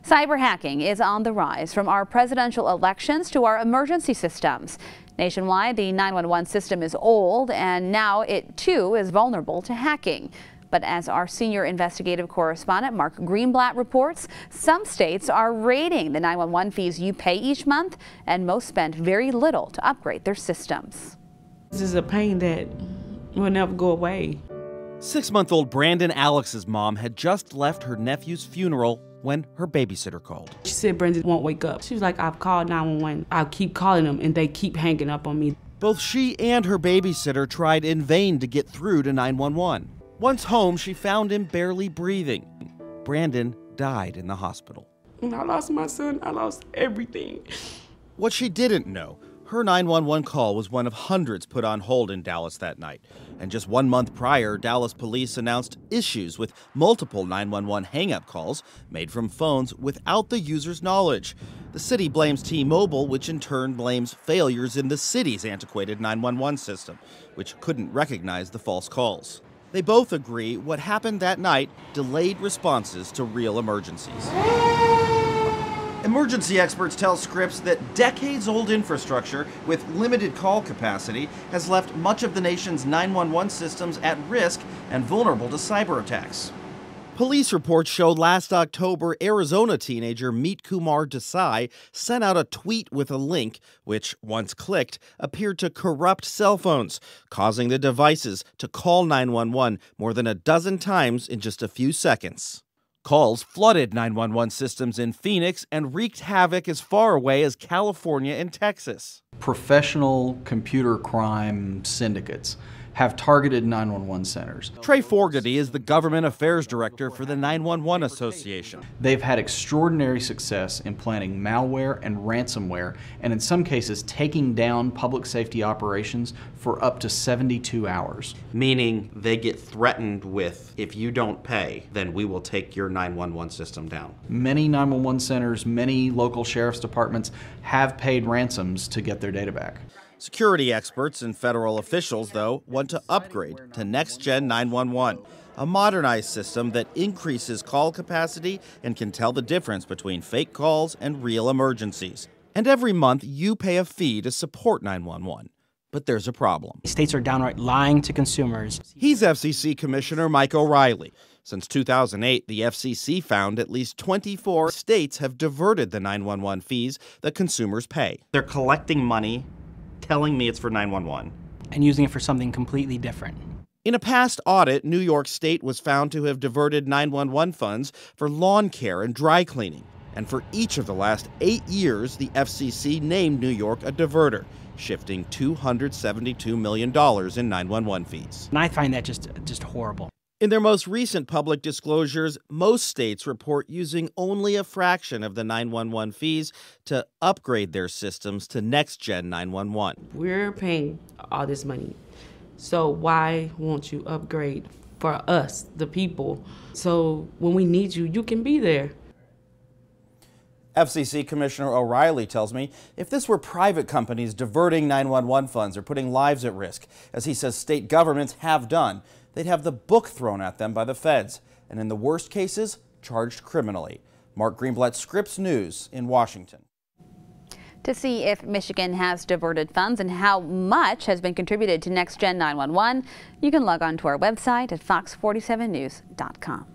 Cyber hacking is on the rise, from our presidential elections to our emergency systems. Nationwide, the 911 system is old, and now it too is vulnerable to hacking. But as our senior investigative correspondent Mark Greenblatt reports, some states are raiding the 911 fees you pay each month, and most spend very little to upgrade their systems. This is a pain that will never go away. 6-month-old Brandon Alex's mom had just left her nephew's funeral when her babysitter called. She said Brandon won't wake up. She was like, I've called 911. I'll keep calling them and they keep hanging up on me. Both she and her babysitter tried in vain to get through to 911. Once home, she found him barely breathing. Brandon died in the hospital. When I lost my son, I lost everything. What she didn't know, her 911 call was one of hundreds put on hold in Dallas that night. And just 1 month prior, Dallas police announced issues with multiple 911 hang-up calls made from phones without the user's knowledge. The city blames T-Mobile, which in turn blames failures in the city's antiquated 911 system, which couldn't recognize the false calls. They both agree what happened that night delayed responses to real emergencies. Emergency experts tell Scripps that decades-old infrastructure with limited call capacity has left much of the nation's 911 systems at risk and vulnerable to cyber attacks. Police reports showed last October, Arizona teenager Meet Kumar Desai sent out a tweet with a link which, once clicked, appeared to corrupt cell phones, causing the devices to call 911 more than a dozen times in just a few seconds. Calls flooded 911 systems in Phoenix and wreaked havoc as far away as California and Texas. Professional computer crime syndicates have targeted 911 centers. Trey Fogarty is the government affairs director for the 911 Association. They've had extraordinary success in planting malware and ransomware, and in some cases taking down public safety operations for up to 72 hours. Meaning they get threatened with, if you don't pay, then we will take your 911 system down. Many 911 centers, many local sheriff's departments have paid ransoms to get their data back. Security experts and federal officials, though, want to upgrade to Next-Gen 911, a modernized system that increases call capacity and can tell the difference between fake calls and real emergencies. And every month, you pay a fee to support 911. But there's a problem. States are downright lying to consumers. He's FCC Commissioner Mike O'Reilly. Since 2008, the FCC found at least 24 states have diverted the 911 fees that consumers pay. They're collecting money, telling me it's for 911. And using it for something completely different. In a past audit, New York State was found to have diverted 911 funds for lawn care and dry cleaning. And for each of the last 8 years, the FCC named New York a diverter, shifting $272 million in 911 fees. And I find that just horrible. In their most recent public disclosures, most states report using only a fraction of the 911 fees to upgrade their systems to Next-Gen 911. We're paying all this money, so why won't you upgrade for us, the people, so when we need you, you can be there? FCC Commissioner O'Reilly tells me if this were private companies diverting 911 funds or putting lives at risk, as he says state governments have done, they'd have the book thrown at them by the feds, and in the worst cases, charged criminally. Mark Greenblatt, Scripps News in Washington. To see if Michigan has diverted funds and how much has been contributed to Next-Gen 911, you can log on to our website at fox47news.com.